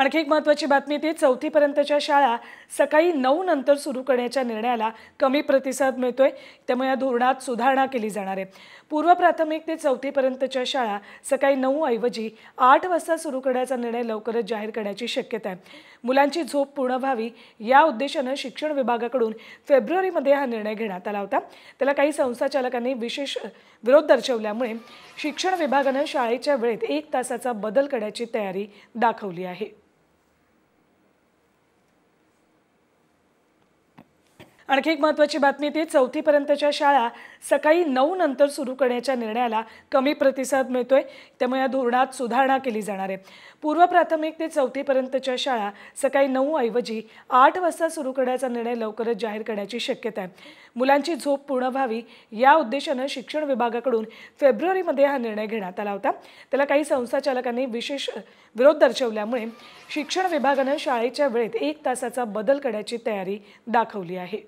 आणखी एक महत्त्वाची बातमी ती 4थी पर्यंतच्या शाळा सकाळी 9 नंतर सुरू करण्याच्या निर्णयाला कमी प्रतिसाद मिळतोय। त्यामुळे या धोरणात सुधारणा केली जाणार आहे। पूर्व प्राथमिक ते 4थी पर्यंतच्या शाळा सकाळी 9 ऐवजी 8 वाजता सुरू करण्याचा निर्णय लवकरच जाहीर करण्याची शक्यता आहे। मुलांची झोप पूर्ण व्हावी या उद्देशाने शिक्षण विभागाकडून फेब्रुवारीमध्ये हा निर्णय घेण्यात आला होता। त्याला काही संस्थाचालकांनी विशेष विरोध दर्शवल्यामुळे शिक्षण विभागाने शाळेच्या वेळेत 1 तासाचा बदल करण्याची तयारी दाखवली आहे। आणखी एक महत्त्वाची बातमी ती 4थी पर्यंतच्या शाळा सकाळी 9 नंतर सुरू करण्याच्या निर्णयाला कमी प्रतिसाद मिळतोय। त्यामुळे या धोरणात सुधारणा केली जाणार आहे। पूर्व प्राथमिक ते 4थी पर्यंतच्या शाळा सकाळी 9 ऐवजी 8 वाजता सुरू करण्याचा निर्णय लवकरच जाहीर करण्याची शक्यता आहे। मुलांची झोप पूर्ण व्हावी या उद्देशाने शिक्षण विभागाकडून फेब्रुवारीमध्ये हा निर्णय घेण्यात आला होता। त्याला काही संस्थाचालकांनी विशेष विरोध दर्शवल्यामुळे शिक्षण विभागाने शाळेच्या वेळेत 1 तासाचा बदल करण्याची तयारी दाखवली आहे।